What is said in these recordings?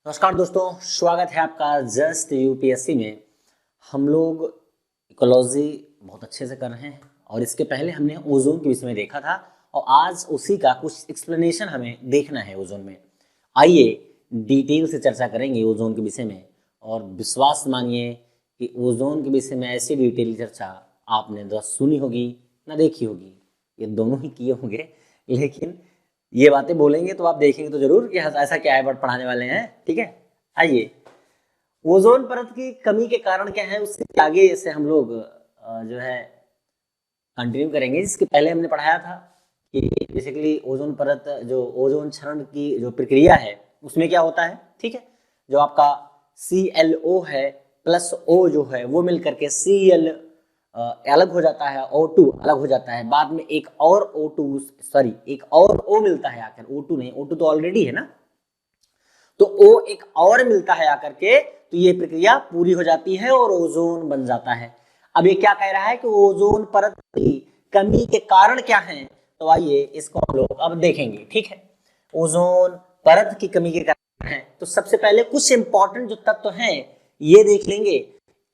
नमस्कार दोस्तों, स्वागत है आपका जस्ट यूपीएससी में। हम लोग इकोलॉजी बहुत अच्छे से कर रहे हैं और इसके पहले हमने ओजोन के विषय में देखा था और आज उसी का कुछ एक्सप्लेनेशन हमें देखना है ओजोन में। आइए डिटेल से चर्चा करेंगे ओजोन के विषय में और विश्वास मानिए कि ओजोन के विषय में ऐसी डिटेल चर्चा आपने न सुनी होगी ना देखी होगी, ये दोनों ही किए होंगे, लेकिन ये बातें बोलेंगे तो आप देखेंगे तो जरूर कि ऐसा क्या है, वर्ड पढ़ाने वाले हैं। ठीक है, आइए ओजोन परत की कमी के कारण क्या है उससे आगे से हम लोग जो है कंटिन्यू करेंगे। जिसके पहले हमने पढ़ाया था कि बेसिकली ओजोन परत जो ओजोन क्षरण की जो प्रक्रिया है उसमें क्या होता है। ठीक है, जो आपका ClO है प्लस O जो है वो मिल करके Cl अलग हो जाता है, O2 अलग हो जाता है, बाद में एक और O मिलता है आकर। O2 नहीं, O2 तो ऑलरेडी है ना, तो O एक और मिलता है आकर के, तो ये प्रक्रिया पूरी हो जाती है और ओजोन बन जाता है। अब ये क्या कह रहा है कि ओजोन परत की कमी के कारण क्या है, तो आइए इसको हम लोग अब देखेंगे। ठीक है, ओजोन परत की कमी के कारण है तो सबसे पहले कुछ इंपॉर्टेंट जो तत्व हैं ये देख लेंगे,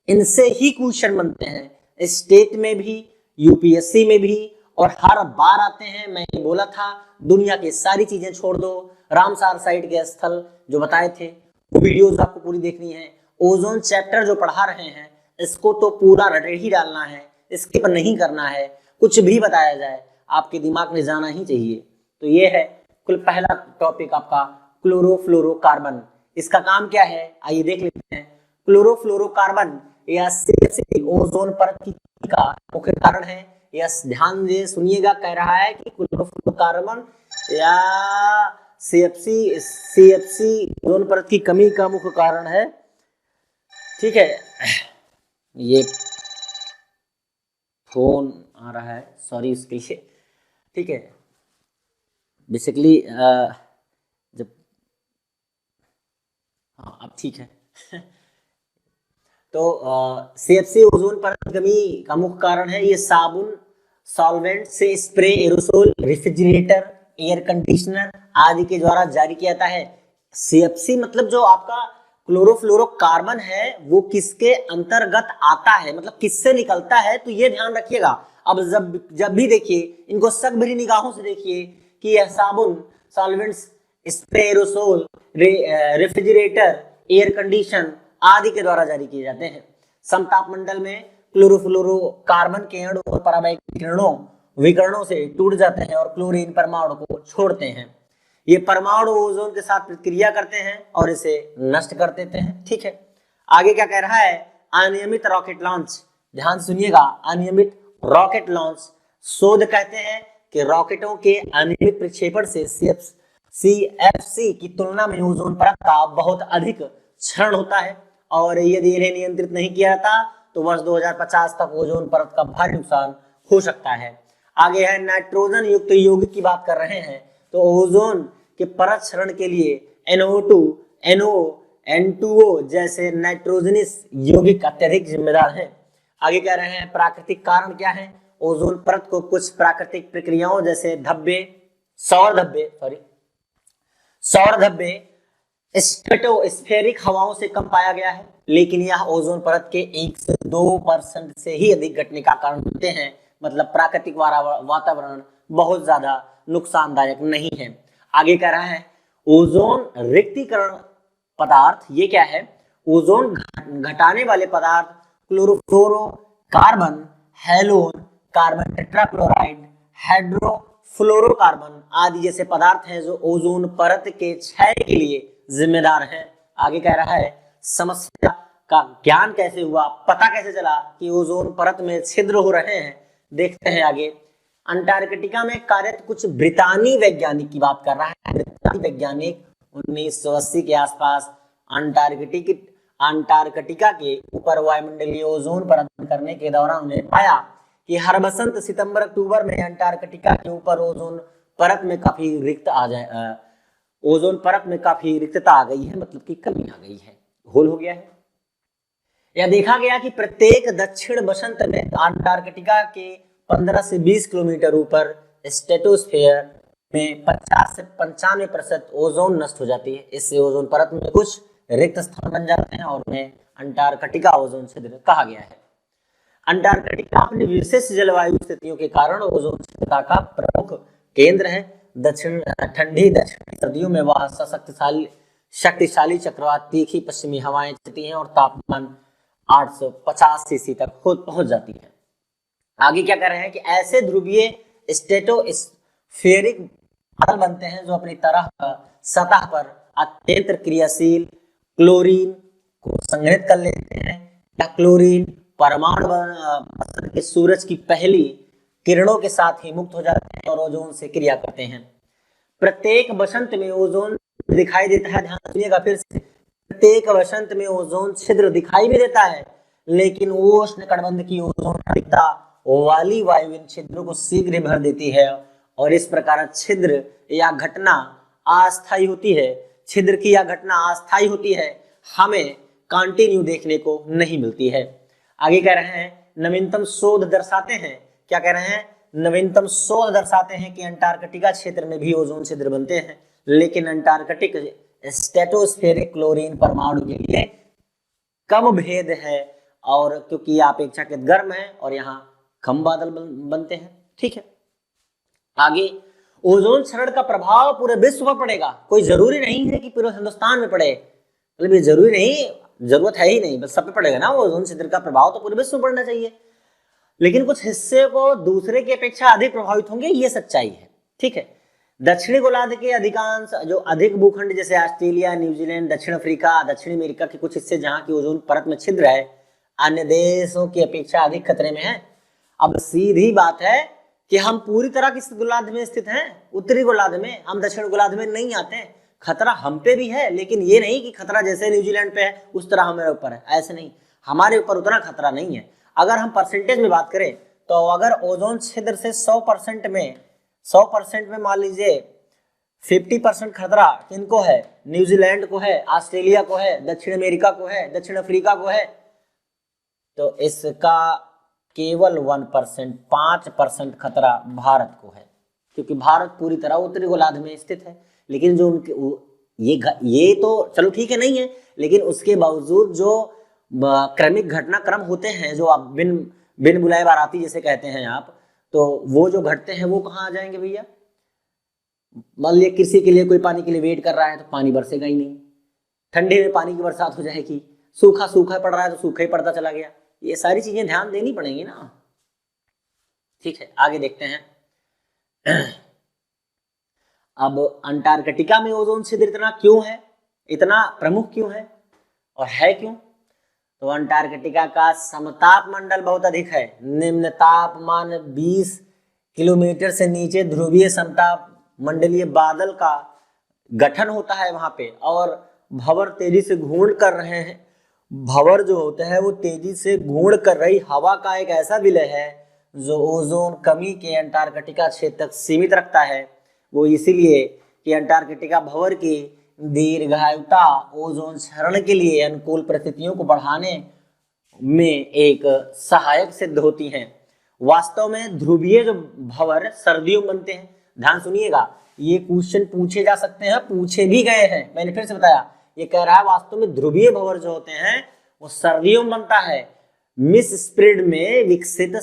इनसे ही क्वेश्चन बनते हैं स्टेट में भी, यूपीएससी में भी, और हर बार आते हैं। मैंने बोला था दुनिया की सारी चीजें छोड़ दो, रामसार साइट के स्थल जो बताए थे वो वीडियोस आपको पूरी देखनी है। ओजोन चैप्टर जो पढ़ा रहे हैं इसको तो पूरा रटे ही डालना है, इसके पर नहीं करना है। कुछ भी बताया जाए आपके दिमाग में जाना ही चाहिए। तो ये है कुल पहला टॉपिक आपका क्लोरोफ्लोरोकार्बन। इसका काम क्या है आइए देख लेते हैं। क्लोरोफ्लोरोकार्बन या CFC ओजोन परत की का मुख्य कारण है। यस, ध्यान दे सुनिएगा, कह रहा है कि क्लोरोफ्लोरोकार्बन या CFC ओजोन परत की कमी का मुख्य कारण है। ठीक है, ये फोन आ रहा है, सॉरी उसके लिए। ठीक है, बेसिकली जब हाँ अब ठीक है तो CFC ओजोन परत कमी का मुख्य कारण है। ये साबुन, सॉल्वेंट से spray, aerosol, refrigerator, air conditioner आदि के द्वारा जारी किया जाता है। CFC मतलब जो आपका क्लोरोफ्लोरोकार्बन है वो किसके अंतर्गत आता है, मतलब किससे निकलता है, तो ये ध्यान रखिएगा। अब जब भी देखिए इनको सकभरी निगाहों से देखिए कि यह साबुन, solvents, spray, aerosol, refrigerator, air condition आदि के द्वारा जारी किए जाते हैं। समतापमंडल में क्लोरोफ्लोरोकार्बन के अणु और पराबैंगिक विकरणों से टूट जाते हैं और क्लोरीन परमाणु को छोड़ते हैं। ये परमाणु ओजोन के साथ प्रतिक्रिया करते हैं और इसे नष्ट कर देते हैं। ठीक है, आगे क्या कह रहा है, अनियमित रॉकेट लॉन्च। ध्यान सुनिएगा, अनियमित रॉकेट लॉन्च। शोध कहते हैं कि रॉकेटों के अनियमित प्रक्षेपण से CFC की तुलना में ओजोन परत का बहुत अधिक क्षरण होता है और यदि इन्हें नियंत्रित नहीं किया जाता तो वर्ष 2050 तक ओजोन परत का भारी नुकसान हो सकता है। आगे है नाइट्रोजन युक्त यौगिक की बात कर रहे हैं, तो ओजोन के परत क्षरण के लिए NO2, NO, N2O जैसे नाइट्रोजनस यौगिक अत्यधिक जिम्मेदार हैं। आगे कह रहे हैं प्राकृतिक कारण क्या है, ओजोन परत को कुछ प्राकृतिक प्रक्रियाओं जैसे सौर धब्बे स्ट्रेटोस्फेरिक हवाओं से कम पाया गया है, लेकिन यह ओजोन परत के 1 से 2% से ही अधिक घटने का कारण बनते हैं। मतलब प्राकृतिक वातावरण बहुत ज्यादा नुकसानदायक नहीं है। आगे कह रहा है ओजोन रिक्तीकरण पदार्थ। ये क्या है, ओजोन घटाने वाले पदार्थ chlorofluorocarbon, halon, carbon tetrachloride, hydrofluorocarbon आदि जैसे पदार्थ हैं जो ओजोन परत के क्षय के लिए जिम्मेदार है। आगे कह रहा है समस्या का ज्ञान कैसे हुआ, पता कैसे चला कि ओजोन परत में छिद्र हो रहे हैं, देखते हैं आगे। अंटार्कटिका में कार्यरत कुछ ब्रितानी वैज्ञानिक की बात कर रहा है। ब्रितानी वैज्ञानिक 1980 के आसपास अंटार्कटिका के ऊपर वायुमंडलीय ओजोन परत करने के दौरान उन्हें पाया कि हर बसंत, सितंबर, अक्टूबर में अंटार्कटिका के ऊपर ओजोन परत में काफी रिक्तता आ गई है, मतलब कि कमी आ गई है, होल हो गया है। यह देखा गया कि प्रत्येक दक्षिण बसंत में अंटार्कटिका के 15 से 20 किलोमीटर ऊपर स्ट्रेटोस्फेयर में 50 से 95% ओजोन नष्ट हो जाती है। इससे ओजोन परत में कुछ रिक्त स्थान बन जाते हैं और उन्हें अंटार्कटिका ओजोन छिद्र कहा गया है। अंटार्कटिका अपनी विशेष जलवायु स्थितियों के कारण ओजोन छिद्र का प्रमुख केंद्र है। ठंडी दक्षिणी सर्दियों में वह शक्तिशाली चक्रवात तीखी पश्चिमी हवाएं चलती हैं और तापमान 850 सीसी तक पहुंच जाती है। आगे क्या कर रहे हैं कि ऐसे ध्रुवीय स्टेटोस्फेरिक बादल बनते हैं जो अपनी सतह पर अत्यंत क्रियाशील क्लोरीन को संग्रहित कर लेते हैं। या क्लोरीन परमाणु के सूरज की पहली किरणों के साथ ही मुक्त हो जाते हैं और ओजोन से क्रिया करते हैं। प्रत्येक वसंत में ओजोन दिखाई देता है। ध्यान सुनिएगा फिर से, प्रत्येक वसंत में ओजोन छिद्र दिखाई भी देता है, लेकिन उष्णकटिबंध की ओजोन अधिकता वाली वायु इन छिद्रों को शीघ्र भर देती है और इस प्रकार छिद्र या घटना अस्थायी होती है। छिद्र की यह घटना अस्थायी होती है, हमें कंटिन्यू देखने को नहीं मिलती है। आगे कह रहे हैं नवीनतम शोध दर्शाते हैं, क्या कह रहे हैं, नवीनतम शोध दर्शाते हैं कि अंटार्कटिका क्षेत्र में भी ओजोन छिद्र बनते हैं, लेकिन अंटार्कटिक स्ट्रेटोस्फेरिक क्लोरीन परमाणु के लिए कम भेद है और क्योंकि यह अपेक्षाकृत गर्म है और यहाँ कम बादल बनते हैं। ठीक है, आगे ओजोन क्षरण का प्रभाव पूरे विश्व पर पड़ेगा। कोई जरूरी नहीं है कि पूरे हिंदुस्तान में पड़े, मतलब ये जरूरी नहीं, जरूरत है ही नहीं, बस सब पे पड़ेगा ना। ओजोन छिद्र का प्रभाव तो पूरे विश्व में पड़ना चाहिए, लेकिन कुछ हिस्से को दूसरे की अपेक्षा अधिक प्रभावित होंगे, ये सच्चाई है। ठीक है, दक्षिणी गोलार्ध के अधिकांश जो अधिक भूखंड जैसे ऑस्ट्रेलिया, न्यूजीलैंड, दक्षिण अफ्रीका, दक्षिण अमेरिका के कुछ हिस्से जहां की ओजोन परत में छिद्र है, अन्य देशों की अपेक्षा अधिक खतरे में है। अब सीधी बात है कि हम पूरी तरह किस गोलार्ध में स्थित हैं, उत्तरी गोलार्ध में, हम दक्षिण गोलार्ध में नहीं आते हैं। खतरा हम पे भी है, लेकिन ये नहीं कि खतरा जैसे न्यूजीलैंड पे है उस तरह हमारे ऊपर है, ऐसे नहीं, हमारे ऊपर उतना खतरा नहीं है। अगर हम परसेंटेज में बात करें तो अगर ओजोन छिद्र से 100% में मान लीजिए 50% खतरा किनको है, न्यूजीलैंड को है, ऑस्ट्रेलिया को है, दक्षिण अमेरिका को है, दक्षिण अफ्रीका को है, तो इसका केवल 1% 5% खतरा भारत को है, क्योंकि भारत पूरी तरह उत्तरी गोलार्ध में स्थित है। लेकिन जो उनके ये तो चलो ठीक है नहीं है, लेकिन उसके बावजूद जो क्रमिक घटनाक्रम होते हैं जो आप बिन बुलाए बाराती जैसे कहते हैं आप, तो वो जो घटते हैं वो कहाँ आ जाएंगे भैया। मान लिया कृषि के लिए कोई पानी के लिए वेट कर रहा है तो पानी बरसेगा ही नहीं, ठंडे में पानी की बरसात हो जाएगी, सूखा पड़ रहा है तो सूखा ही पड़ता चला गया। ये सारी चीजें ध्यान देनी पड़ेंगी ना। ठीक है, आगे देखते हैं। अब अंटार्कटिका में ओजोन छिद्र इतना क्यों है, इतना प्रमुख क्यों है और है क्यों? तो अंटार्कटिका का समताप मंडल बहुत अधिक है। निम्न तापमान 20 किलोमीटर से नीचे ध्रुवीय समताप मंडलीय बादल का गठन होता है वहां पे, और भंवर तेजी से घूर्णन कर रहे हैं। भंवर जो होते हैं वो तेजी से घूर्णन कर रही हवा का एक ऐसा विलय है जो ओजोन कमी के अंटार्कटिका क्षेत्र तक सीमित रखता है। वो इसीलिए कि अंटार्कटिका भंवर की दीर्घायुता ओजोन क्षरण के लिए अनुकूल परिस्थितियों को बढ़ाने में एक सहायक सिद्ध होती हैं। वास्तव में ध्रुवीय जो भंवर सर्दियों में बनते हैं, ध्यान सुनिएगा, ये क्वेश्चन पूछे जा सकते हैं, पूछे भी गए हैं। मैंने फिर से बताया, ये कह रहा है वास्तव में ध्रुवीय भंवर जो होते हैं वो सर्दियों में बनता है, मिस स्प्रेड में विकसित,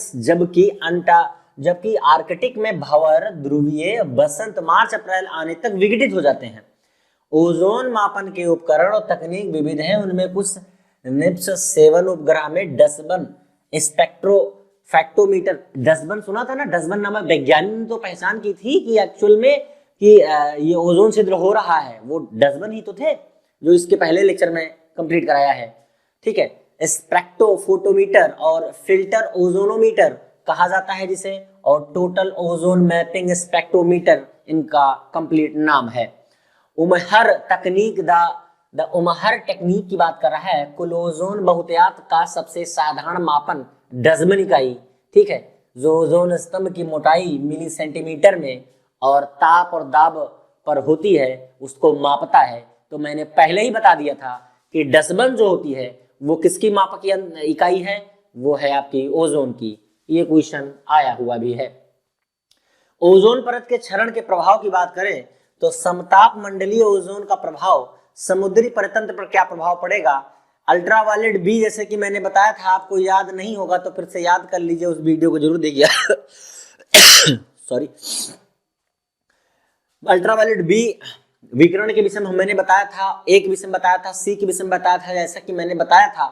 जबकि आर्कटिक में भंवर ध्रुवीय वसंत मार्च अप्रैल आने तक विघटित हो जाते हैं। ओजोन मापन के उपकरण और तकनीक विविध हैं, उनमें कुछ निप्स 7 उपग्रह में डसबन स्पेक्ट्रोफैक्टोमीटर, डसबन सुना था ना, डसबन नामक वैज्ञानिक ने तो पहचान की थी कि एक्चुअल में कि ये ओजोन छिद्र हो रहा है, वो डसबन ही तो थे जो इसके पहले लेक्चर में कंप्लीट कराया है। ठीक है, स्पेक्ट्रोफोटोमीटर और फिल्टर ओजोनोमीटर कहा जाता है जिसे, और टोटल ओजोन मैपिंग स्पेक्ट्रोमीटर इनका कंप्लीट नाम है। उमहर टेक्निक की बात कर रहा है। कुल ओजोन बहुतायत का सबसे साधारण मापन डसबन इकाई, ठीक है, जो ओजोन स्तंभ की मोटाई मिली सेंटीमीटर में और ताप और दाब पर होती है उसको मापता है। तो मैंने पहले ही बता दिया था कि डसबन जो होती है वो किसकी माप की इकाई है, वो है आपकी ओजोन की। ये क्वेश्चन आया हुआ भी है। ओजोन परत के क्षरण के प्रभाव की बात करें तो समताप मंडलीय ओजोन का प्रभाव समुद्री परितंत्र पर क्या प्रभाव पड़ेगा। अल्ट्रावायलेट बी, जैसे कि मैंने बताया था, आपको याद नहीं होगा तो फिर से याद कर लीजिए, उस वीडियो को जरूर देखिए। सॉरी। अल्ट्रावायलेट बी विकिरण के विषय में मैंने बताया था, एक विषय में बताया था, सी के विषय में बताया था। जैसा कि मैंने बताया था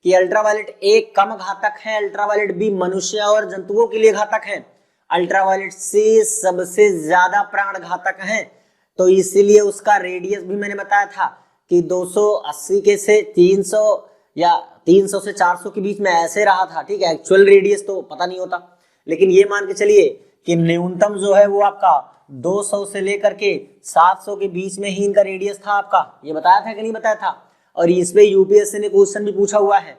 कि अल्ट्रावायलेट ए कम घातक है, अल्ट्रावायलेट बी मनुष्य और जंतुओं के लिए घातक है, अल्ट्रावायलेट सी सबसे ज्यादा प्राण घातक है। तो इसीलिए उसका रेडियस भी मैंने बताया था कि 280 के से 300 या 300 से 400 के बीच में ऐसे रहा था, ठीक है। एक्चुअल रेडियस तो पता नहीं होता, लेकिन ये मान के चलिए कि न्यूनतम जो है वो आपका 200 से लेकर के 700 के बीच में ही इनका रेडियस था आपका। ये बताया था कि नहीं बताया था। और इस पे यूपीएससी ने क्वेश्चन भी पूछा हुआ है।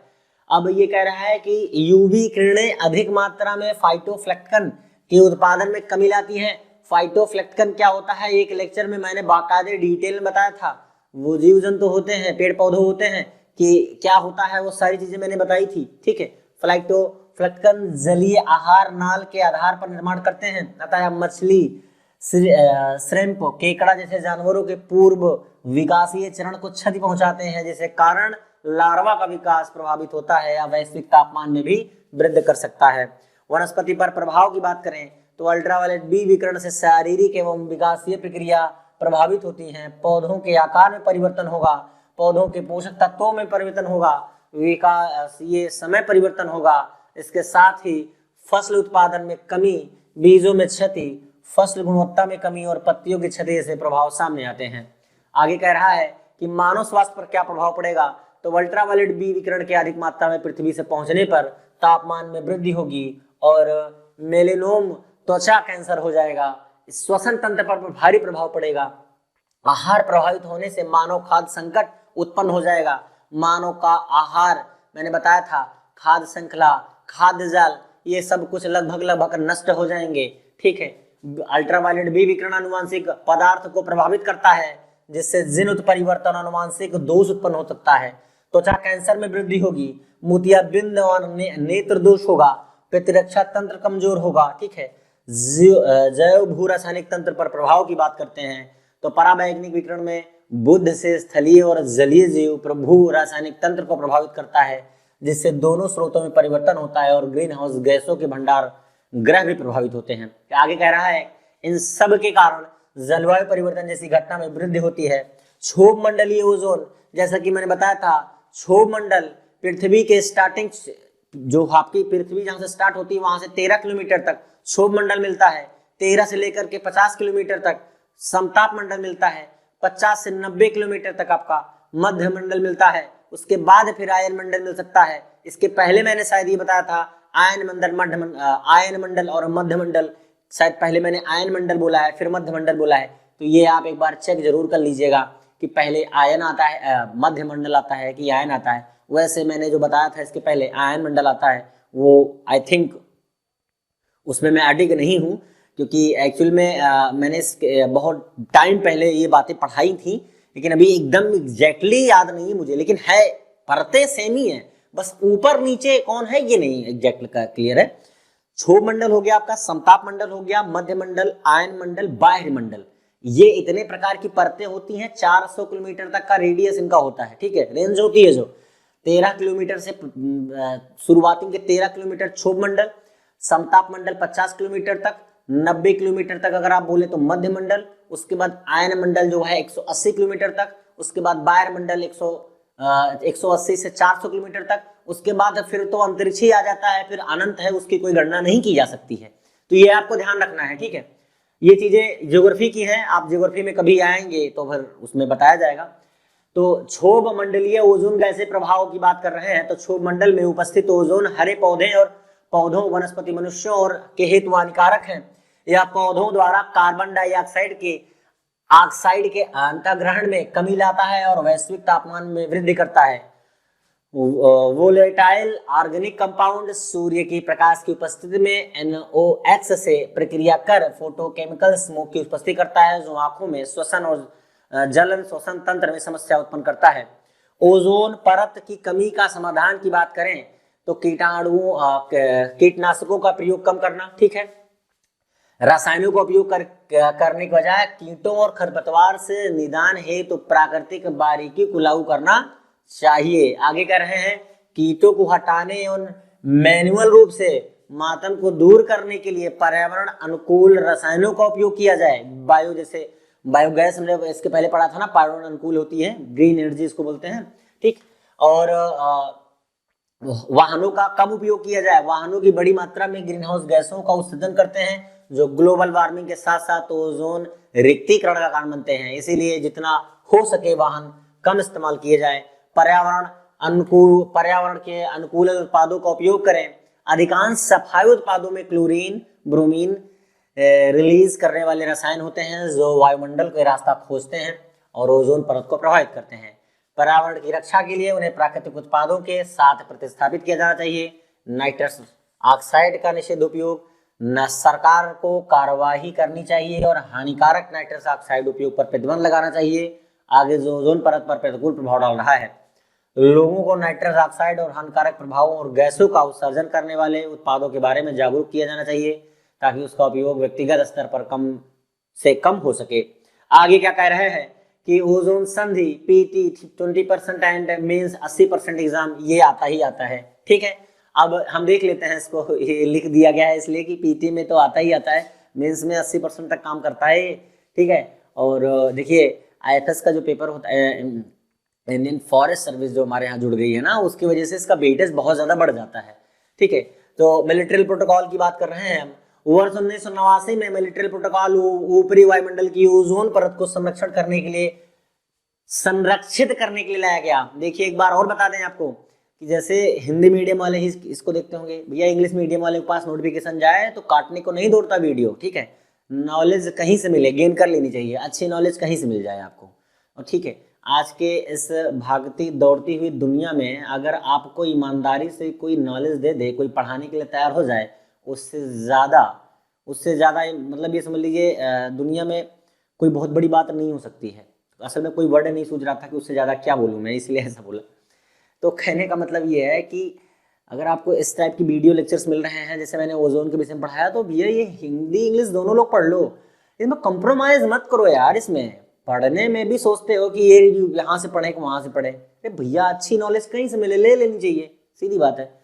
अब ये कह रहा है कि यूवी किरणें अधिक मात्रा में फाइटोप्लैंक्टन के उत्पादन में कमी लाती हैं। फाइटोप्लैंक्टन क्या होता है, एक लेक्चर में मैंने बाकायदे डिटेल में बताया था। वो जीव जंतु होते हैं, पेड़ पौधे होते हैं, कि क्या होता है, वो सारी चीजें मैंने बताई थी, ठीक है। फाइटोप्लैंक्टन जलीय आहार नाल के आधार पर निर्माण करते हैं, अतः मछली, श्रिम्प, केकड़ा जैसे जानवरों के पूर्व विकासीय चरण को क्षति पहुंचाते हैं, जिसके कारण लार्वा का विकास प्रभावित होता है या वैश्विक तापमान में भी वृद्धि कर सकता है। वनस्पति पर प्रभाव की बात करें तो अल्ट्रावायलेट बी विकिरण से शारीरिक एवं विकासीय प्रक्रिया प्रभावित होती हैं। पौधों के आकार में परिवर्तन होगा, पौधों के पोषक तत्वों में परिवर्तन होगा, विकासीय समय परिवर्तन होगा। इसके साथ ही फसल उत्पादन में कमी, बीजों में क्षति, फसल गुणवत्ता में कमी और पत्तियों की क्षति जैसे प्रभाव सामने आते हैं। आगे कह रहा है कि मानव स्वास्थ्य पर क्या प्रभाव पड़ेगा। तो अल्ट्रावायलेट बी विकिरण के अधिक मात्रा में पृथ्वी से पहुंचने पर तापमान में वृद्धि होगी और मेलेनोम, त्वचा कैंसर हो जाएगा। श्वसन तंत्र पर भारी प्रभाव पड़ेगा। आहार प्रभावित होने से मानव खाद्य संकट उत्पन्न हो जाएगा। मानव का आहार, मैंने बताया था, खाद्य श्रृंखला, खाद्य जाल, ये सब कुछ लगभग नष्ट हो जाएंगे, ठीक है। अल्ट्रावायलेट बी विकिरण आनुवांशिक पदार्थ को प्रभावित करता है, जिससे जीन उत्परिवर्तन, आनुवांशिक दोष उत्पन्न हो सकता है। त्वचा कैंसर में वृद्धि होगी, मोतियाबिंद और नेत्र दोष होगा, प्रतिरक्षा तंत्र कमजोर होगा, ठीक है। जैव भू रासायनिक तंत्र पर प्रभाव की बात करते हैं तो पराबैंगनिक विकिरण में बुध से स्थलीय और जलीय जीव प्रभु रासायनिक तंत्र को प्रभावित करता है, जिससे दोनों स्रोतों में परिवर्तन होता है और ग्रीन हाउस गैसों के भंडार ग्रह भी प्रभावित होते हैं। आगे कह रहा है इन सब के कारण जलवायु परिवर्तन जैसी घटना में वृद्धि होती है। क्षोभ मंडलीय ओजोन, जैसा कि मैंने बताया था, क्षोभ मंडल पृथ्वी के स्टार्टिंग, जो आपकी पृथ्वी जहां से स्टार्ट होती है वहां से 13 किलोमीटर तक क्षोभ मंडल मिलता है, 13 से लेकर के 50 किलोमीटर तक समताप मंडल मिलता है, 50 से 90 किलोमीटर तक आपका मध्य मंडल मिलता है, उसके बाद फिर आयन मंडल मिल सकता है। इसके पहले मैंने शायद ये बताया था आयन मंडल और मध्य मंडल, शायद पहले मैंने आयन मंडल बोला है फिर मध्य मंडल बोला है, तो ये आप एक बार चेक जरूर कर लीजिएगा कि पहले आयन आता है, मध्य मंडल आता है कि आयन आता है। वैसे मैंने जो बताया था इसके पहले आयन मंडल आता है, वो आई थिंक उसमें मैं अडिग नहीं हूँ, क्योंकि एक्चुअल में मैंने बहुत टाइम पहले ये बातें पढ़ाई थी, लेकिन अभी एकदम एग्जैक्टली याद नहीं है मुझे, लेकिन है परतें सेम ही है, बस ऊपर नीचे कौन है ये नहीं एग्जैक्ट क्लियर है। क्षोभ मंडल हो गया आपका, समताप मंडल हो गया, मध्य मंडल, आयन मंडल, बाह्य मंडल, ये इतने प्रकार की परतें होती हैं। 400 किलोमीटर तक का रेडियस इनका होता है, ठीक है, रेंज होती है जो 13 किलोमीटर से शुरुआती के 13 किलोमीटर क्षोभ मंडल, समताप मंडल 50 किलोमीटर तक, 90 किलोमीटर तक अगर आप बोले तो मध्य मंडल, उसके बाद आयन मंडल जो है 180 किलोमीटर तक, उसके बाद बाह्य मंडल 180 से 400 किलोमीटर तक, उसके बाद फिर तो अंतरिक्ष ही आ जाता है, फिर अनंत है, उसकी कोई गणना नहीं की जा सकती है। तो ये आपको ध्यान रखना है, ठीक है। ये चीजें ज्योग्राफी की हैं, आप ज्योग्राफी में कभी आएंगे तो फिर उसमें बताया जाएगा। तो क्षोभ मंडलीय ओजोन गैसीय प्रभाव की बात कर रहे हैं, तो क्षोभ मंडल में उपस्थित ओजोन हरे पौधे और पौधों, वनस्पति, मनुष्यों और के हेतु हानिकारक हैं। यह पौधों द्वारा कार्बन डाइऑक्साइड के अंतर्ग्रहण में कमी लाता है और वैश्विक तापमान में वृद्धि करता है। वोलेटाइल ऑर्गेनिक कंपाउंड सूर्य की प्रकाश की उपस्थिति में NOx से प्रक्रिया कर फोटोकेमिकल स्मोक की उपस्थिति करता है, जो आंखों में श्वसन और जलन श्वसन तंत्र में समस्या उत्पन्न करता है। ओजोन परत की कमी का समाधान की बात करें तो कीटनाशकों का प्रयोग कम करना, ठीक है। रासायनिक का उपयोग करने के बजाय कीटों और खरपतवार से निदान हेतु प्राकृतिक बारीकी को लागू करना चाहिए। आगे कह रहे हैं कीटों को हटाने एवं मैन्युअल रूप से मातम को दूर करने के लिए पर्यावरण अनुकूल रसायनों का उपयोग किया जाए। बायो जैसे बायोगैस हमने इसके पहले पढ़ा था ना, पर्यावरण अनुकूल होती है, ग्रीन एनर्जी इसको बोलते हैं, ठीक। और वाहनों का कम उपयोग किया जाए। वाहनों की बड़ी मात्रा में ग्रीन हाउस गैसों का उत्सर्जन करते हैं जो ग्लोबल वार्मिंग के साथ साथ ओजोन रिक्तीकरण का कारण बनते हैं। इसीलिए जितना हो सके वाहन कम इस्तेमाल किए जाए। पर्यावरण के अनुकूल उत्पादों का उपयोग करें। अधिकांश सफाई उत्पादों में क्लोरीन ब्रोमीन रिलीज करने वाले रसायन होते हैं जो वायुमंडल के रास्ता खोजते हैं और ओजोन परत को प्रभावित करते हैं। पर्यावरण की रक्षा के लिए उन्हें प्राकृतिक उत्पादों के साथ प्रतिस्थापित किया जाना चाहिए। नाइट्रस ऑक्साइड का निषेध उपयोग न सरकार को कार्यवाही करनी चाहिए और हानिकारक नाइट्रस ऑक्साइड उपयोग पर प्रतिबंध लगाना चाहिए। आगे जो ओजोन परत पर प्रतिकूल प्रभाव डाल रहा है, लोगों को नाइट्रस ऑक्साइड और हानिकारक प्रभावों और गैसों का उत्सर्जन करने वाले उत्पादों के बारे में जागरूक किया जाना चाहिए ताकि उसका उपयोग व्यक्तिगत स्तर पर कम से कम हो सके। आगे क्या कह रहे हैं कि ओजोन संधि पीटी 20% एंड मींस 80% एग्जाम ये आता ही आता है, ठीक है। अब हम देख लेते हैं इसको, ये लिख दिया गया है इसलिए कि पीटी में तो आता ही आता है, मींस में 80% तक काम करता है, ठीक है। और देखिए आईएफएस का जो पेपर होता है, इंडियन फॉरेस्ट सर्विस जो हमारे यहाँ जुड़ गई है ना, उसकी वजह से इसका वेटेज बहुत ज्यादा बढ़ जाता है, ठीक है। तो मिलिट्री प्रोटोकॉल की बात कर रहे हैं हम। वर्ष 1989 में मिलिट्री प्रोटोकॉल ऊपरी वायुमंडल की ओजोन परत को संरक्षित करने के लिए लाया गया। देखिए एक बार और बता दें आपको कि जैसे हिंदी मीडियम वाले ही इसको देखते होंगे भैया, इंग्लिश मीडियम वाले के पास नोटिफिकेशन जाए तो काटने को नहीं दौड़ता वीडियो, ठीक है। नॉलेज कहीं से मिले, गेन कर लेनी चाहिए, अच्छी नॉलेज कहीं से मिल जाए आपको, और ठीक है। आज के इस भागती दौड़ती हुई दुनिया में अगर आपको ईमानदारी से कोई नॉलेज दे दे, कोई पढ़ाने के लिए तैयार हो जाए, उससे ज़्यादा मतलब ये समझ लीजिए दुनिया में कोई बहुत बड़ी बात नहीं हो सकती है। असल में कोई वर्ड नहीं सोच रहा था कि उससे ज़्यादा क्या बोलूँ मैं, इसलिए ऐसा बोला। तो कहने का मतलब ये है कि अगर आपको इस टाइप की वीडियो लेक्चर्स मिल रहे हैं, जैसे मैंने ओजोन के विषय में पढ़ाया, तो भैया ये हिंदी इंग्लिश दोनों लोग पढ़ लो, इसमें कंप्रोमाइज़ मत करो यार। इसमें पढ़ने में भी सोचते हो कि ये यहाँ से पढ़े कि वहाँ से पढ़े, अरे भैया अच्छी नॉलेज कहीं से मिले, ले लेनी चाहिए, सीधी बात है।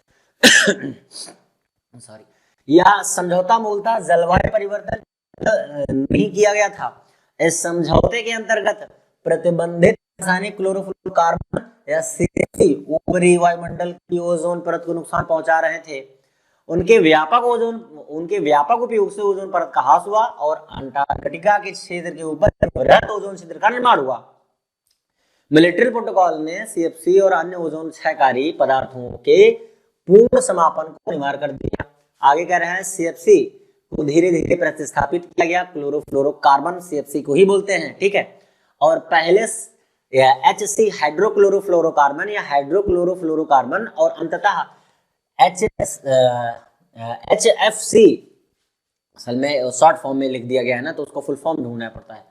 सॉरी। यह समझौता मूलतः जलवायु परिवर्तन नहीं किया गया था। इस समझौते के अंतर्गत प्रतिबंधित रासायनिक क्लोरोफ्लोरोकार्बन या सीएफसी ऊपरी वायुमंडल की ओजोन परत को नुकसान पहुंचा रहे थे। उनके व्यापक उपयोग से ओजोन परत का ह्रास हुआ और अंटार्कटिका के क्षेत्र के ऊपर बृहद ओजोन छिद्र का निर्माण हुआ। मिलिट्री प्रोटोकॉल ने सीएफसी और अन्य ओजोन क्षयकारी पदार्थों के पूर्ण समापन को अनिवार्य कर दिया। आगे कह रहे हैं सीएफसी को धीरे धीरे प्रतिस्थापित किया गया, क्लोरोफ्लोरोकार्बन सीएफसी को ही बोलते हैं, ठीक है। और पहले एचसी हाइड्रोक्लोरोफ्लोरोकार्बन या हाइड्रोक्लोरोफ्लोरोकार्बन और अंततः एचएफसी, असल में शॉर्ट फॉर्म में लिख दिया गया है ना, तो उसको फुल फॉर्म ढूंढना पड़ता है।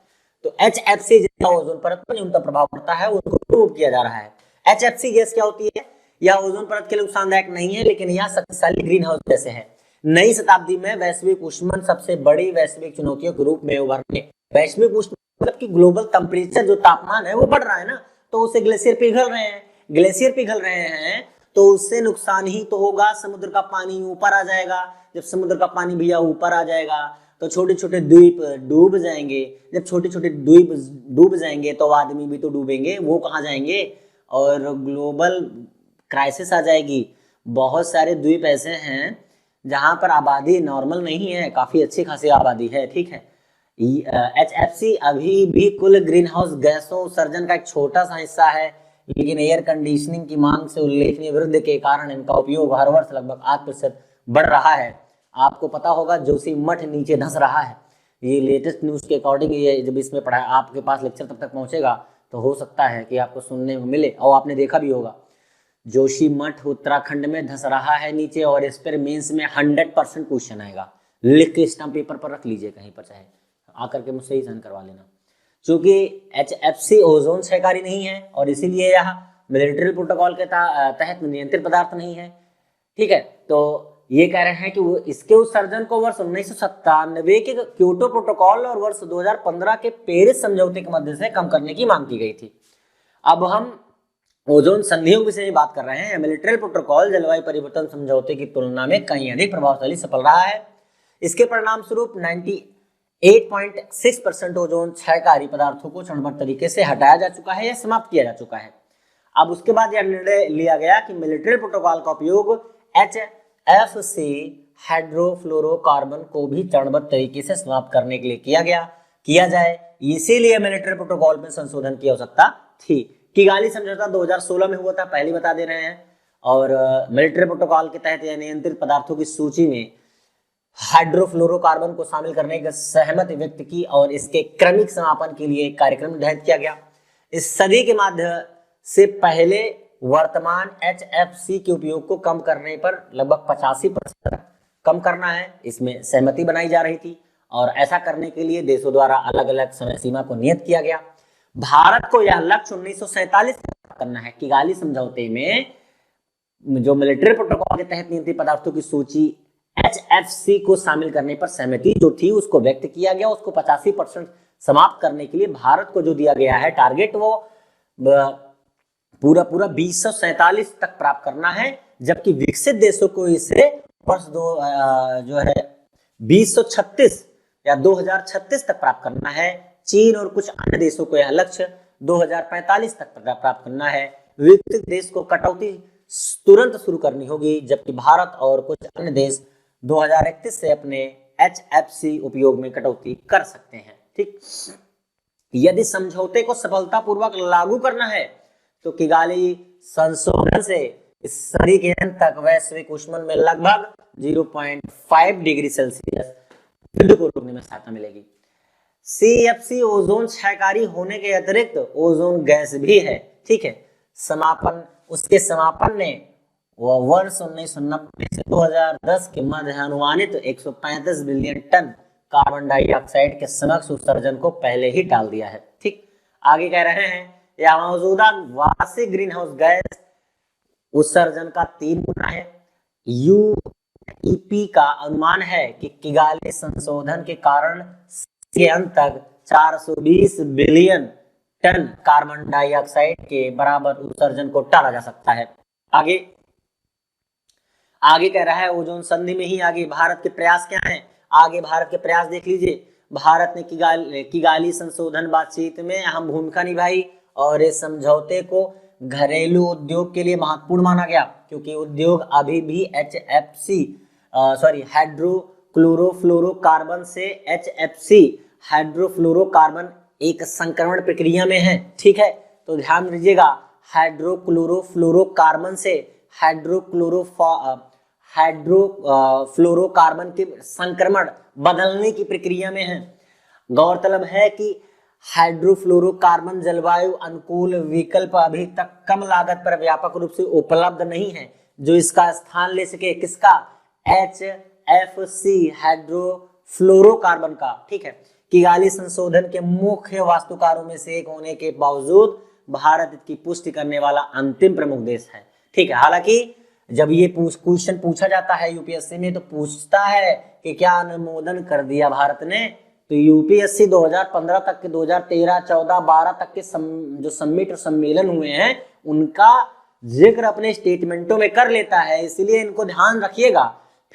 तो एचएफसी जिसका ओजोन परत पर न्यूनतम प्रभाव पड़ता है उसको रिमूव किया जा रहा है। एचएफसी गैस क्या होती है? यह ओजोन परत के लिए नुकसानदायक नहीं है, लेकिन यह शक्तिशाली ग्रीन हाउस गैस है। नई शताब्दी में वैश्विक ऊष्मन सबसे बड़ी वैश्विक चुनौतियों के रूप में उभरने, वैश्विक ऊष्मन मतलब कि ग्लोबल टेम्परेचर जो तापमान है वो बढ़ रहा है ना, तो उससे ग्लेशियर पिघल रहे हैं, तो उससे नुकसान ही तो होगा। समुद्र का पानी ऊपर आ जाएगा, जब समुद्र का पानी भैया ऊपर आ जाएगा तो छोटे छोटे द्वीप डूब जाएंगे। जब छोटे छोटे द्वीप डूब जाएंगे तो आदमी भी तो डूबेंगे, वो कहाँ जाएंगे, और ग्लोबल क्राइसिस आ जाएगी। बहुत सारे द्वीप ऐसे हैं जहां पर आबादी नॉर्मल नहीं है, काफी अच्छी खासी आबादी है, ठीक है। एचएफसी अभी भी कुल ग्रीन हाउस गैसों उत्सर्जन का एक छोटा सा हिस्सा है, लेकिन एयर कंडीशनिंग की मांग से उल्लेखनीय वृद्धि के कारण इनका उपयोग हर वर्ष लगभग 8% बढ़ रहा है। आपको पता होगा जोशीमठ नीचे धंस रहा है, ये लेटेस्ट न्यूज के अकॉर्डिंग, ये जब इसमें पढ़ा आपके पास लेक्चर तब तक पहुंचेगा तो हो सकता है कि आपको सुनने को मिले, और आपने देखा भी होगा जोशीमठ उत्तराखंड में धंस रहा है नीचे, और इस पर मेंस में 100% क्वेश्चन आएगा। लिख के स्टैम्प पेपर पर रख लीजिए कहीं पर, चाहे आकर के मुझसे ही साइन करवा लेना। क्योंकि एचएफसी ओजोन क्षयकारी नहीं है और इसीलिए यह मिलिट्री प्रोटोकॉल के तहत नियंत्रित पदार्थ नहीं है, ठीक है। तो ये कह रहे हैं कि वो इसके उत्सर्जन को वर्ष 1997 के क्योटो प्रोटोकॉल और वर्ष 2015 के पेरिस समझौते के मध्य से कम करने की मांग की गई थी। अब हम ओजोन संधियों के विषय में बात कर रहे हैं। मिलिट्री प्रोटोकॉल जलवायु परिवर्तन समझौते की तुलना में कहीं अधिक प्रभावशाली सफल रहा है। इसके परिणाम स्वरूप 98.6% ओजोन क्षयकारी पदार्थों को चरणबद्ध तरीके से हटाया जा चुका है या समाप्त किया जा चुका है। अब उसके बाद यह निर्णय लिया गया कि मिलिट्री प्रोटोकॉल का उपयोग HFC हाइड्रोफ्लोरोकार्बन को भी चरणबद्ध तरीके से समाप्त करने के लिए किया जाए। इसीलिए मिलिट्री प्रोटोकॉल में संशोधन की आवश्यकता थी। किगाली समझौता 2016 में हुआ था, पहले बता दे रहे हैं। और मिलिट्री प्रोटोकॉल के तहत यह नियंत्रित पदार्थों की सूची में हाइड्रोफ्लोरोकार्बन को शामिल करने की सहमति व्यक्त की और इसके क्रमिक समापन के लिए एक कार्यक्रम निर्धारित किया गया। इस सदी के माध्यम से पहले वर्तमान HFC के उपयोग को कम करने पर लगभग 85% कम करना है, इसमें सहमति बनाई जा रही थी और ऐसा करने के लिए देशों द्वारा अलग अलग समय सीमा को नियत किया गया। भारत को यह लक्ष्य 1947 करना है। किगाली समझौते में जो मिलिट्री प्रोटोकॉल के तहत नियंत्रित पदार्थों की सूची HFC को शामिल करने पर सहमति जो थी उसको व्यक्त किया गया। उसको 85% समाप्त करने के लिए भारत को जो दिया गया है टारगेट, वो पूरा 2047 तक प्राप्त करना है, जबकि विकसित देशों को इसे वर्ष 2036 या 2036 तक प्राप्त करना है। चीन और कुछ अन्य देशों को यह लक्ष्य 2045 तक प्राप्त करना है। विकसित देश को कटौती तुरंत शुरू करनी होगी, जबकि भारत और कुछ अन्य देश 2031 से अपने HFC उपयोग में कटौती कर सकते हैं। ठीक, यदि समझौते को सफलतापूर्वक लागू करना है तो किगाली संशोधन से इस सदी के अंत तक वैश्विक ऊष्मन में लगभग 0.5 डिग्री सेल्सियस वृद्धि को रोकने में सहायता मिलेगी। CFC ओजोन क्षयकारी होने के अतिरिक्त ओजोन गैस भी है। ठीक है, उसके समापन ने वर्ष 1990 से 2010 के मध्य अनुमानित 135 बिलियन टन कार्बन डाइऑक्साइड के समग्र उत्सर्जन को पहले ही टाल दिया है। ठीक, आगे कह रहे हैं यह मौजूदा वार्षिक ग्रीन हाउस गैस उत्सर्जन का 3 गुना है। UEP का अनुमान है कि किगाली संशोधन के कारण के अंत तक 420 बिलियन टन कार्बन डाइऑक्साइड के बराबर उत्सर्जन को टाला जा सकता है। आगे कह रहा है ओजोन संधि में ही आगे भारत के प्रयास क्या हैं। आगे भारत के प्रयास देख लीजिए। भारत ने किगाली संशोधन बातचीत में अहम भूमिका निभाई और इस समझौते को घरेलू उद्योग के लिए महत्वपूर्ण माना गया, क्योंकि उद्योग अभी भी हाइड्रोक्लोरोफ्लोरोकार्बन से HFC हाइड्रोफ्लोरोकार्बन एक संक्रमण प्रक्रिया में है। ठीक है, तो ध्यान दीजिएगा, हाइड्रोक्लोरोफ्लोरोकार्बन से हाइड्रोफ्लोरोकार्बन के संक्रमण बदलने की प्रक्रिया में है। गौरतलब है कि हाइड्रोफ्लोरोकार्बन जलवायु अनुकूल विकल्प अभी तक कम लागत पर व्यापक रूप से उपलब्ध नहीं है जो इसका स्थान ले सके। किसका? HFC हाइड्रोफ्लोरोकार्बन का। ठीक है, किगाली संशोधन के मुख्य वास्तुकारों में से एक होने के बावजूद भारत इसकी पुष्टि करने वाला अंतिम प्रमुख देश है। ठीक है, हालांकि जब ये क्वेश्चन पूछा जाता है यूपीएससी में तो पूछता है कि क्या अनुमोदन कर दिया भारत ने, तो यूपीएससी 2015 तक के 2013, 14, 12 तक के जो समिट और सम्मेलन हुए हैं उनका जिक्र अपने स्टेटमेंटों में कर लेता है। इसलिए इनको ध्यान रखिएगा।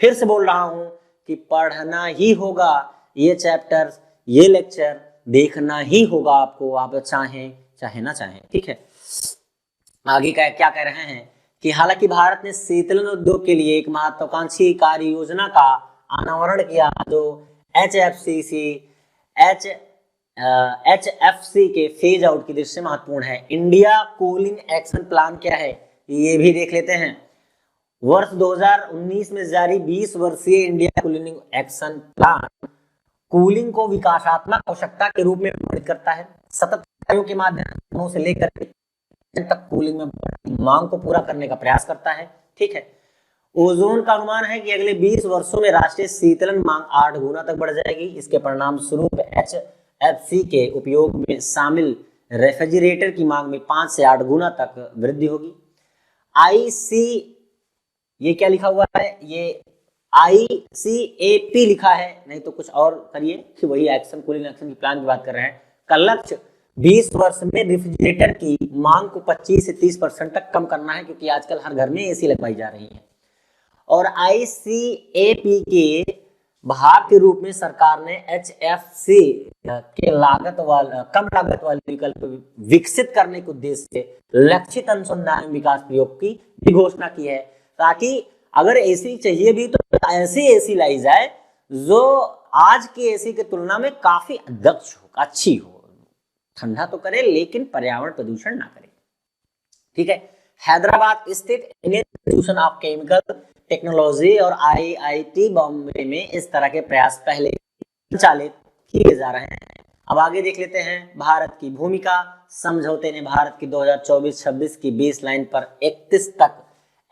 फिर से बोल रहा हूं कि पढ़ना ही होगा ये चैप्टर, ये लेक्चर देखना ही होगा आपको, आप चाहे ना चाहें। ठीक है, आगे क्या कह रहे हैं कि हालांकि भारत ने शीतलन उद्योग के लिए एक महत्वाकांक्षी कार्य योजना का अनावरण किया जो HFC के फेज आउट की दृष्टि से महत्वपूर्ण है। इंडिया कूलिंग एक्शन प्लान क्या है ये भी देख लेते हैं। वर्ष 2019 में जारी 20 वर्षीय India cooling action plan cooling को विकासात्मक आवश्यकता के रूप में वर्णित करता है। सतत कार्यों के माध्यम से लेकर तक कूलिंग में मांग को पूरा करने का प्रयास करता है। ठीक है, ओजोन का अनुमान है कि अगले 20 वर्षों में राष्ट्रीय शीतलन मांग 8 गुना तक बढ़ जाएगी। इसके परिणाम स्वरूप HFC के उपयोग में शामिल रेफ्रिजरेटर की मांग में 5 से 8 गुना तक वृद्धि होगी। ये क्या लिखा हुआ है, ये ICAP लिखा है, नहीं तो कुछ और करिए कि वही एक्शन कूलिंग एक्शन की प्लान की बात कर रहे हैं। का लक्ष्य 20 वर्ष में रेफ्रिजरेटर की मांग को 25 से 30% तक कम करना है, क्योंकि आजकल हर घर में एसी लगवाई जा रही है। और ICAP के भाग के रूप में सरकार ने HFC के कम लागत वाले विकल्प विकसित करने के उद्देश्य से लक्षित अनुसंधान विकास प्रयोग की भी घोषणा की है, ताकि अगर एसी चाहिए भी तो ऐसी एसी लाई जाए जो आज की एसी की तुलना में काफी दक्ष हो, अच्छी हो, ठंडा तो करे लेकिन पर्यावरण प्रदूषण ना करे। ठीक है। हैदराबाद स्थित Indian institution of chemical technology और IIT बॉम्बे में इस तरह के प्रयास पहले संचालित किए जा रहे हैं। अब आगे देख लेते हैं भारत की भूमिका। समझौते ने भारत की 2024-26 की बेस लाइन पर 31 तक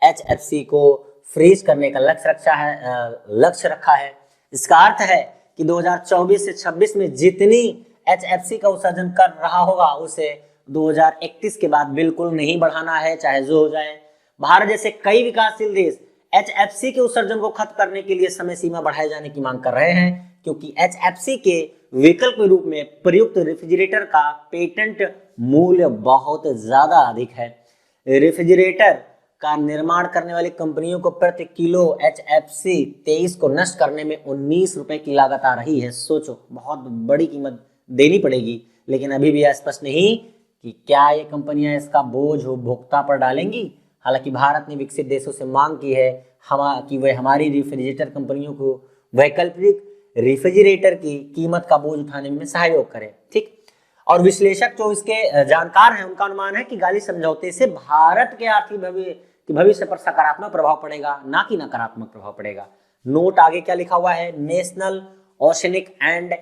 HFC को फ्रीज करने का लक्ष्य रखा है। इसका अर्थ है कि 2024 से 26 में जितनी HFC का उत्सर्जन कर रहा होगा उसे 2031 के बाद बिल्कुल नहीं बढ़ाना है, चाहे जो हो जाए। भारत जैसे कई विकासशील देश HFC के उत्सर्जन को खत्म करने के लिए समय सीमा बढ़ाए जाने की मांग कर रहे हैं, क्योंकि HFC के विकल्प के रूप में प्रयुक्त रेफ्रिजरेटर का पेटेंट मूल्य बहुत ज्यादा अधिक है। रेफ्रिजरेटर का निर्माण करने वाली कंपनियों को प्रति किलो HFC 23 को नष्ट करने में 19 रुपए की लागत आ रही है। सोचो, बहुत बड़ी कीमत देनी पड़ेगी, लेकिन अभी भी स्पष्ट नहीं कि क्या ये कंपनियां इसका बोझ उपभोक्ता पर डालेंगी। हालांकि भारत ने विकसित देशों से मांग की है कि वह हमारी रेफ्रिजरेटर कंपनियों को वैकल्पिक रेफ्रिजरेटर की कीमत का बोझ उठाने में सहयोग करें। ठीक। और विश्लेषक जो इसके जानकार हैं उनका अनुमान है कि गाली समझौते से भारत के आर्थिक भविष्य पर सकारात्मक प्रभाव पड़ेगा, ना कि नकारात्मक प्रभाव पड़ेगा। नोट आगे क्या लिखा हुआ है, national oceanic and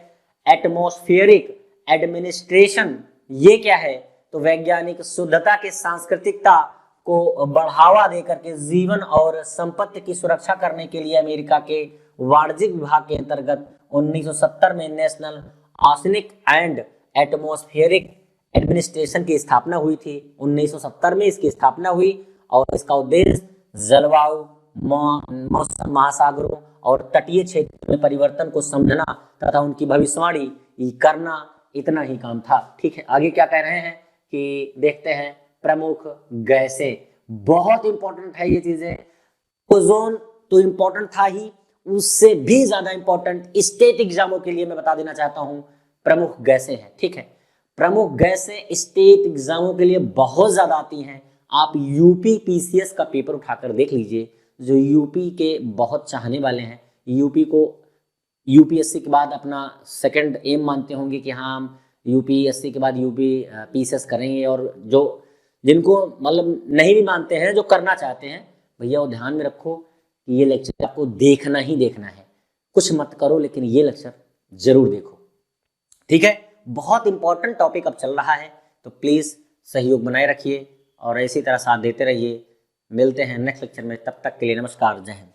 atmospheric administration, ये क्या है, तो वैज्ञानिक शुद्धता के सांस्कृतिकता को बढ़ावा देकर के जीवन और संपत्ति की सुरक्षा करने के लिए अमेरिका के वाणिज्यिक विभाग के अंतर्गत 1970 में national oceanic and atmospheric administration की स्थापना हुई थी। 1970 में इसकी स्थापना हुई और इसका उद्देश्य जलवायु, मौसम, महासागरों और तटीय क्षेत्र में परिवर्तन को समझना तथा उनकी भविष्यवाणी करना, इतना ही काम था। ठीक है। आगे क्या कह रहे हैं कि देखते हैं। प्रमुख गैसें, बहुत इंपॉर्टेंट है ये चीजें। ओजोन तो इंपॉर्टेंट था ही, उससे भी ज्यादा इंपॉर्टेंट स्टेट एग्जामों के लिए मैं बता देना चाहता हूं, प्रमुख गैसें हैं। ठीक है। प्रमुख गैसें स्टेट एग्जामों के लिए बहुत ज्यादा आती हैं। आप यूपी PCS का पेपर उठाकर देख लीजिए, जो यूपी के बहुत चाहने वाले हैं, यूपी को UPSC के बाद अपना सेकंड एम मानते होंगे कि हाँ हम UPSC के बाद UP PCS करेंगे, और जो जिनको मतलब नहीं भी मानते हैं, जो करना चाहते हैं, भैया वो ध्यान में रखो कि ये लेक्चर आपको देखना ही देखना है। कुछ मत करो लेकिन ये लेक्चर जरूर देखो। ठीक है। बहुत इंपॉर्टेंट टॉपिक अब चल रहा है, तो प्लीज सहयोग बनाए रखिए और इसी तरह साथ देते रहिए। मिलते हैं नेक्स्ट लेक्चर में, तब तक के लिए नमस्कार, जय हिंद।